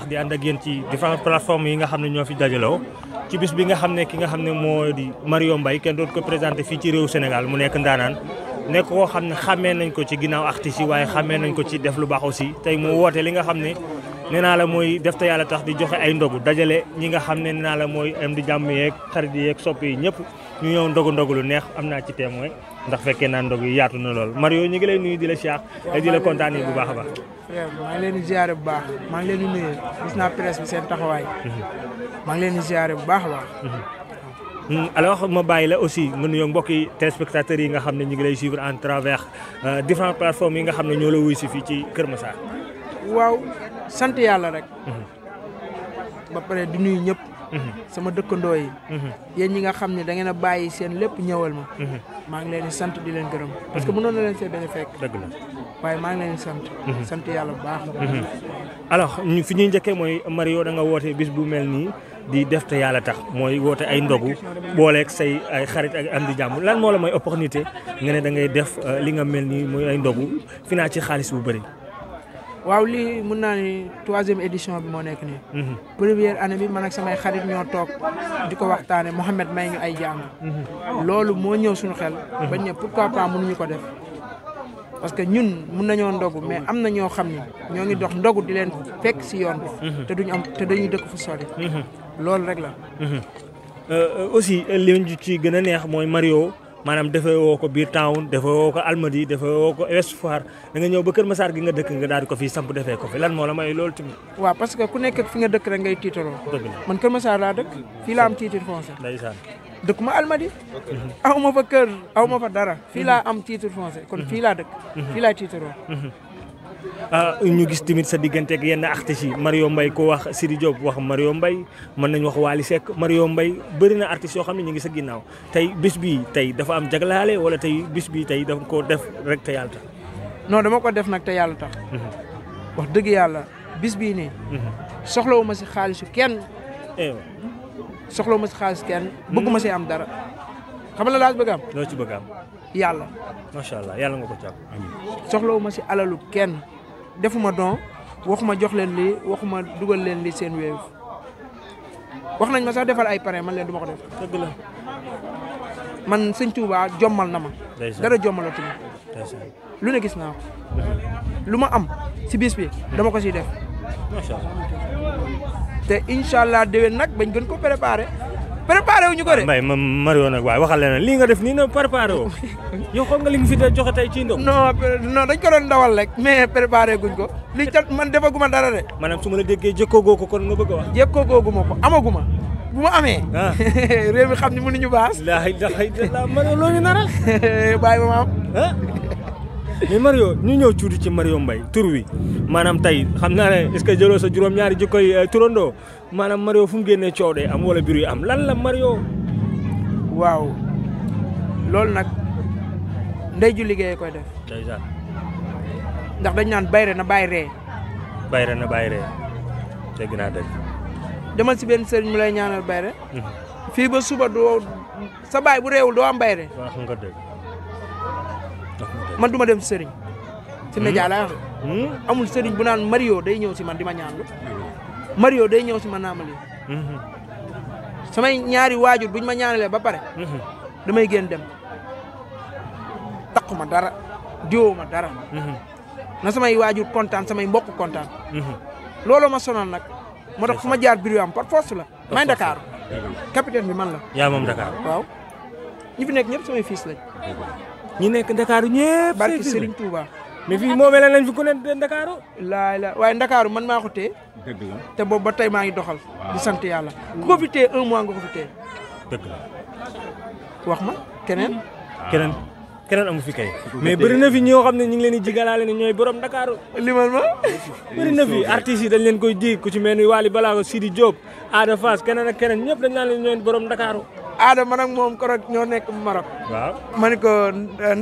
di ànd ak yéen ci différentes plateformes yi nga xam ne ñoo fi dajaloo ci bis bi nga xam ne ki nga xam ne moo di Mario Mbaye kenn doon ko présenté fii ci réewu Sénégal mu nekk ndaanaan nekk koo xam ne xàmmee nañ ko ci ginnaaw artistes yi waaye xàmmee nañ ko ci def lu baax aussi tey mu woote li nga xam ne nee naa la mooy def te yàlla tax di joxe ay ndogu dajale ñi nga xam ne nee naa la mooy am di jàmm yeeg xarit yeeg soppi yi ñëpp ñu ñëw ndogu lu neex am naa ci témoin ndax fekkee naa ndog yi yaatu na lool Mario ñu ngi lay nuyu di la siyaar di la kontaanee bu baax a baax. frère maa ngi leen di ziare bu baax maa ngi leen di nuyu gis naa presse bi seen taxawaay. maa ngi leen di ziare bu baax a baax. alors ma bàyyi la aussi nga nuyoo mbokki téléspectateurs yi nga xam ne ñu ngi lay suivre en travers différentes plateformes yi nga xam ne ñoo la wuy si fii ci Kër Massar. waaw sant yàlla rek. ba pare di nuyu ñëpp. sama dëkkandoo yi. yéen ñi nga xam ne da ngeen a bàyyi seen lépp ñëwal ma. maa ngi leen di sant di leen gërëm. parce que mënoon na leen see bañ a fekk. dëgg la waaye maa ngi leen di sant. sant yàlla bu baax. alors fi ñuy njëkkee mooy Mario da nga woote bis bu mel nii di def te yàlla tax mooy woote ay ndogu booleeg say ay xarit ak am di jàmm lan moo la may opportunité nga ne da ngay def li nga mel nii mooy ay ndogu fi naa ci xaalis bu bëri. waaw lii mën naa ni 3e édition bi moo nekk nii. première année bi man ak samay xarit ñoo toog di ko waxtaane Mouhamed may ñu ay jàng. loolu moo ñëw suñu xel. bañ ne pourquoi pas mënuñu ko def. parce que ñun mun nañoo ndogu mais am na ñoo xam ni ñoo ngi dox ndogu di leen fekk si yoon bi. te duñu am te dañuy dëkk fu sori. loolu rek la. aussi li ñu ci gën a neex mooy Mario maanaam defee woo ko biir town defee woo ko Almadi defee woo ko Ouest Foire da nga ñëw ba Kër Massar gi nga dëkk nga daal di ko fii samp defee ko fi lan moo la may loolu tamit. waaw parce que ku nekk fi nga dëkk rek ngay tiitaroo. dëgg la man Kër Massar laa dëkk fii laa am titre foncier. ndeysaan. dëkk ma Almadi. aw ma fa kër aw ma fa dara. fii laa am titre foncier kon fii laa dëkk. fii laa tiitaroo. ñu gis tamit sa diggante ak yenn artistes yi Mario Mbaye ko wax Sidi Diop wax Mario Mbaye mën nañu wax Wally Seck Mario Mbaye bëri na artistes yoo xam ne ñu ngi sa ginnaaw tey bis bii tey dafa am jaglaale wala tey bis bii tey dafa ko def rek te yàlla tax. non dama ko def nag te yàlla tax. wax dëgg yàlla bis bii nii. soxlawu ma si xaalisu kenn. soxlawu ma si xaalis kenn. bëgguma si am dara. xam nga la daal bëgg am. loo ci bëgg am. yàlla. macha allah yàlla nga ko jàpp. soxlawu ma si alalu kenn. defuma don waxuma jox leen lii waxuma dugal leen lii seen wéew wax nañ ma sax defal ay parrain man leen du ma ko def. dëgg la. man sëñ Touba jommal na ma. dara jommalatu ma. lu ne gis naa ko. lu ma am si bis bi dama ko siy def. macha allah. te incha allah déwén nag bañ gën ko préparé wu ñu ko de. Mbaye Mario nag waaye waxal leen lii nga def nii na préparé woo yow xool nga li nga fi joxe tey ci ndox. non dañ ko doon ndawal rek mais préparé guñ ko li cat man defaguma dara de. maanaam su ma la déggee jëkkoogoo ko kon nga bëgg a wax. jëkkooguma ko amaguma bu ma amee. réew mi xam ni mënuñu baas. la ilaha illallah Mario loo ñu naral. bàyyi ba ma am. mais Mario ñu ñëw tuuti ci Mario Mbaye tur wi maanaam tey xam naa ne est-ce que jëloo sa juróom-ñaari jikkoy turandoo maanaam Mario fu mu génnee coow day am wala biir yu am lan la Mario. waaw loolu nag ndey ju liggéey koy def. ndeysaan. ndax dañ naan bayre na bàyyi ree. bayre na bàyyi ree dégg naa dégg. demal si benn sëriñ mu lay ñaanal bayre. fii ba suba doo sa baay bu réewul doo am bayre. waaw xam nga dégg. man du ma dem si sëriñ. si média laa wax. amul sëriñ bu naan Mario day ñëw si man di ma ñaanlu. Mario day ñëw si man naa ma lii. samay ñaari waajur buñ ma ñaanalee ba pare. damay génn dem. taquma dara diwoo ma dara. na samay waajur kontaan samay mbokk kontaan. looloo ma sonal nag. moo tax fu ma jaar biir am par force la. may Dakar. capitaine bi man la. yaa moom Dakar. waaw ñi fi nekk ñëpp samay fils lañ. ñi nekk Dakar ñëpp. barki Serigne Touba. mais fii moo mel nañ fi ku ne Dakar. waaye Dakar man maa ko téye. dëgg la te boobu ba tey maa ngi doxal. di sant yàlla ku ko fi téye 1 mois nga ko fi téye. dëgg la. wax ma keneen. keneen amu fi kay. mais bëri na fi ñoo xam ne ñu ngi leen di jigalaale ne ñooy borom Dakar. limal ma. bëri na fi artistes yi dañ leen koy ji ku ci mel ni Wally Ballago Sidi Diop Ada Fass keneen ak keneen ñëpp dañ naan leen ñooy borom Dakar. Ada man ak moom korog ñoo nekk Maroc. waaw ma ne ko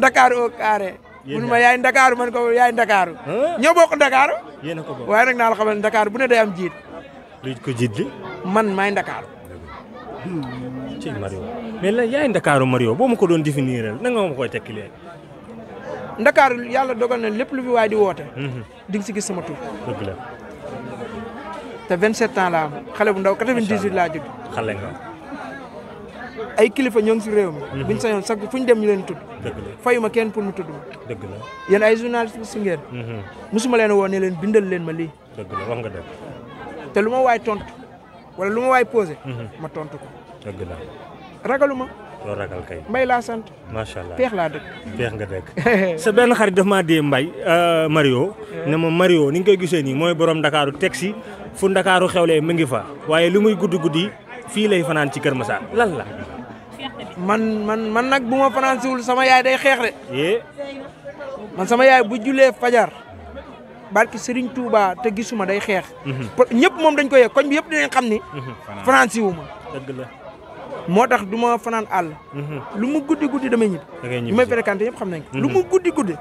Dakar au carré. mun ma yaay Dakar ma ne ko yaay Dakar. ñoo bokk Dakar. yéen a ko bokk waaye nag naa la xamal ne Dakar bu ne day am jiit. luy ko jiit li. man maay Dakar. ci Mario mais la yaay Dakaru Mario boo ma ko doon définir nan nga ma koy tekki léegi. Dakar yàlla dogal na lépp lu fi waay di woote. di nga si gis sama tur. dëgg la. te 27 ans laa am xale bu ndaw 98 laa judd. xale nga. ay kilifa ñoo ngi si réew mi. buñ sañoon sax fu ñu dem ñu leen tudd. dëgg la fayuma kenn pour mu tudd ma. dëgg la. yéen ay journaliste si ngeen. musuma leen woo ne leen bindal leen ma lii. dëgg la wax nga dëgg. te lu ma waay tontu wala lu ma waay posé. ma tontu ko. dëgg la. ragaluma. loo ragal kay. Mbay laa sant. macha allah peex laa dëkk. peex nga dëkk. sa benn xarit daf maa dee Mbaye Mario. ne ma Mario ni nga koy gisee nii mooy borom Ndakaaru teg si fu Ndakaaru xewlee mu ngi fa waaye lu muy guddi fii lay fanaan ci Kër Massar lan la. man nag bu ma fanaan siwul sama yaay day xeex de. man sama yaay bu julee fajar barki Serigne Touba te gisuma day xeex. ñëpp moom dañ ko yëg koñ bi yëpp dinañ xam ni. fanaan siwuma. dëgg la. moo tax du ma fanaan àll. lu mu guddi damay ñibbi. da ngay ñibbi ñu may fréquenté yëpp xam nañ ko. lu mu guddi.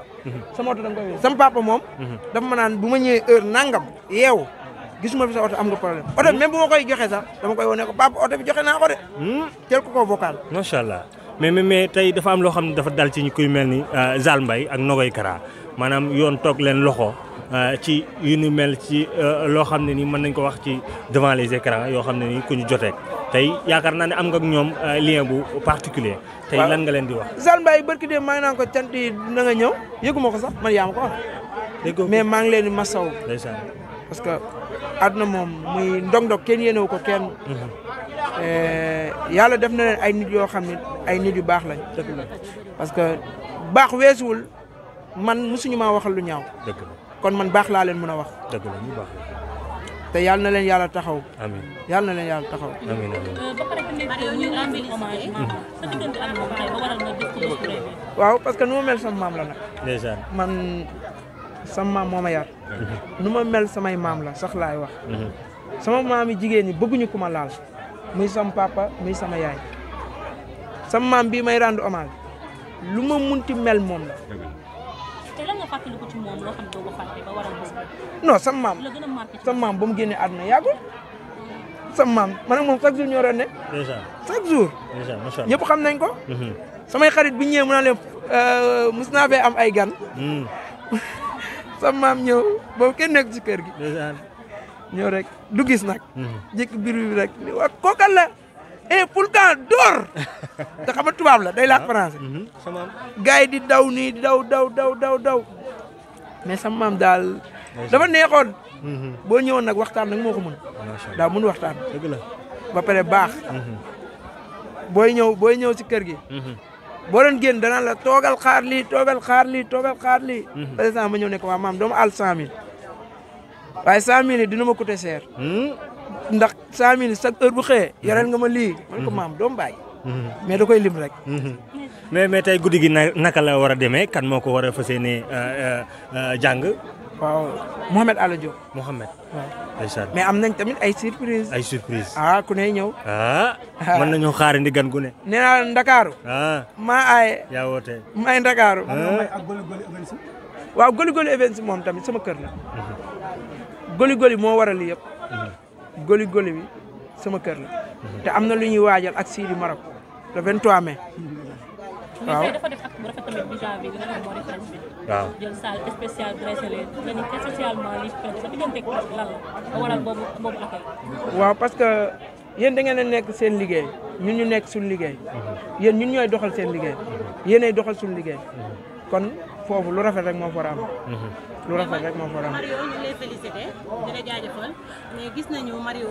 sama oto da nga koy wéy sama papa moom. dafa ma naan bu ma ñëwee heure nangam yeewu gisuma fi sa oto am nga problème oto bi même bu ma koy joxe sax dama koy wane ko papa oto bi joxe naa ko de. teel ko vocal. macha allah mais tey dafa am loo xam ne dafa dal ci ñu kuy mel ni Zal Mbaye ak Nogoy Kara maanaam yoon toog leen loxo. ci yu ñu mel ci loo xam ne ni mën nañ ko wax ci devant les écrans yoo xam ne ni ku ñu jotee tey yaakaar naa ne am nga ak ñoom lien bu particulier tey lan nga leen di wax. Zal Mbaye barki de maa ngi naan ko cant yi na nga ñëw yëguma ko sax man yaa ma ko wax. mais maa ngi leen di masaw. ndeysaan. parce que àdduna moom muy ndog-ndog kenn yéenewu ko kenn. yàlla def na leen ay nit yoo xam ne ay nit yu baax lañ. parce que baax weesuwul man mosuñu maa waxal lu ñaaw. dëgg la. kon man baax laa leen mën a wax. dëgg la ñu baax la. te yàlla na leen yàlla taxaw. amiin yàlla na leen yàlla taxaw. amiin amiin. ba pare bu nekk ñu rendre hommage sa diggante ak moom tey ba waral nga def ko bés bu rëy bi. waaw parce que nu ma mel sama maam la nag. ndeysaan. man sama maam moo ma yar. nu ma mel samay maam la sax laay wax. sama maam yi jigéen ñi bëgguñu ku ma laal. muy sama papa muy sama yaay. sama maam bii may rendre hommage lu ma munti mel moom la. te lan nga fàttaliku ci moom loo xam ne doo ko fàtte ba waral bés bi. non sama maam la gën a marqué ci sama maam ba mu génnee àdduna yàggul. sama maam man ak moom chaque jour ñoo doon ne. ndeysaan. chaque jour. ndeysaan macha allah. ñëpp xam nañ ko. samay xarit bi ñëwee mu naan leen mus naa fee am ay gan. sama maam ñëw boobu kenn nekk ci kër gi. ndeysaan. ñëw rek du gis nag. jékki biir bi rek ni waa kookal la. Poulkan door. te xam nga tubaab la day laaj français. sama gars yi di daw nii di daw. mais sama maam daal. dafa neexoon. boo ñëwoon nag waxtaan nag moo ko mën. daa mën waxtaan. dëgg la. ba pare baax. booy ñëw ci kër gi. boo doon génn danaan la toogal xaar lii. par exemple ma ñëw ne ko waa maam doomu àll 100000. waaye 100000 yi dina ma coûter cher. ndax 100000 chaque heure bu xëyee yoreel nga ma lii. man ko maam doomu bàyyi. mais da koy lim rek. mais tey guddi gi naka la war a demee kan moo ko war a fas yéene jàng. waaw Mouhamed Alla Diop. Mouhamed. waaw ndeysaan. mais am nañ tamit ay surprise. ay surprise. ku ne ñëw. mën nañoo xaarandi gan gu ne. nee naa la Ndakaaru. maa aaye. yaa woote. maay Ndakaaru. waaw Goli Events moom tamit sama kër la. Goli moo waral lii yëpp. Goli bi sama kër la. te am na lu ñuy waajal ak Sidi Maroc le 23 mai. waaw mais tey dafa def acte bu rafet tamit vis-à-vis li nga xam moo di presse bi. waaw jël salle spéciale dressé leen nga ni spécialement lii presse sa diggante ak presse bi lan la ba waral boobu accueil. waaw parce que yéen da ngeen a nekk seen liggéey ñun ñu nekk suñu liggéey. yéen ñun ñooy doxal seen liggéey. yéenay doxal suñu liggéey. kon foofu lu rafet rek moo fa war a am. lu rafet rek moo fa war a am. Mario ñu ngi lay félicité di la jaajëfal mais gis nañu Mario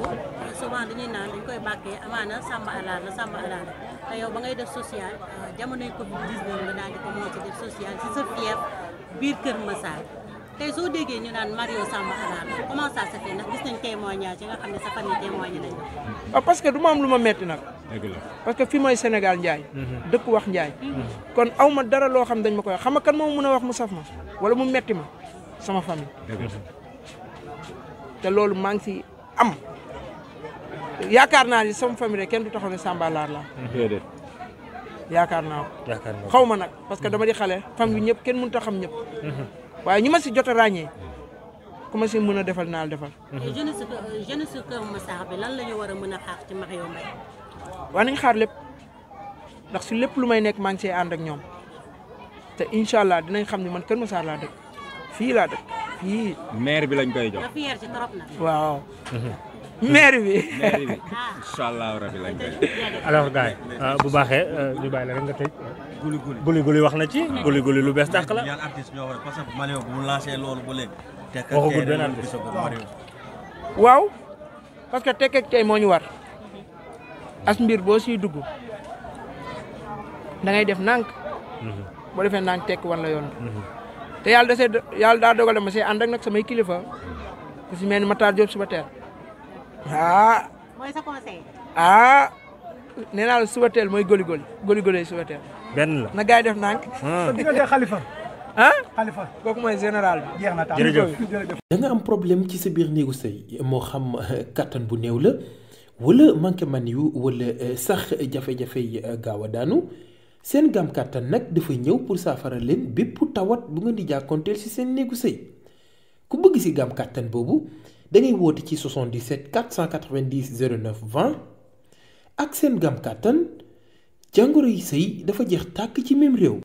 souvent dañuy naan dañ koy bàkkee amaana Samba Alaar la te yow ba ngay def social jamonoy Covid 19 nga daal di commencé def social ci sa fief biir Kër Massar tey soo déggee ñu naan Mario Samba Alaar la comment ça se fait ndax gis nañ témoignage yi nga xam ne sa famille témoigné nañ ko. waaw parce que du ma am lu ma metti nag. parce que fii mooy Sénégal Ndiaye. dëkk wax Ndiaye. kon aw ma dara loo xam dañ ma koy wax xam nga kan moo mën a wax mu saf ma wala mu metti ma sama famille. te loolu maa ngi ci am yaakaar naa ni sama famille rek kenn du taxaw ne Samba Alaar la. yaakaar naa ko. xaw ma nag parce que dama di xale famille bi ñëpp kenn mënut a xam ñëpp. waaye ñu ma si jot a ràññee ku ma si mën a defal naa la defal. jeunesse Kër Massar bi lan la ñu war a mën a xaar ci Mario Mbaye. waaw nañ xaar lépp ndax si lépp lu may nekk maa ngi see ànd ak ñoom te incha allah dinañ xam ne man Kër Massar laa dëkk fii laa dëkk fii. maire bi lañ koy jox. nga fier ci trop na. waaw. maire bi. maire bi incha allah rabi lañ koy jox. alors gars yi bu baaxee ñu bàyyi la rek nga tëj. guli wax na ci. guli lu bees tàq la. ñaan artiste ñoo parce que Mario bu mu lancé loolu ba léegi. waxagul benn artiste waaw parce que tekk ak tey moo ñu war. as mbir boo siy dugg da ngay def nànk. boo defee nànk tekk wan la yoon. te yàlla daa dogal ma see ànd ak nag samay kilifa ku si mel ni Matar Diop suba teel mooy sa conseil. nee naa la suba teel mooy goli suba teel. benn la na gars yi def nànk. diggante Khalifa. Khalifa kooku mooy général bi. jeex na taal jërëjëf. da nga am problème ci sa biir néegu sëy moo xam kattan bu néew la wala manqué man yu wala sax jafe-jafe yi gaaw a daanu. seen gam kàttan nag dafa ñëw pour saafara leen bépp tawat bu ngeen di jàkkoonteel ci seen néegu sëy ku bëgg ci gam kàttan boobu da ngay woote ci 77 490 09 20 ak seen gam kàttan jàngoro yi sëy dafa jeex tàkk ci même réew.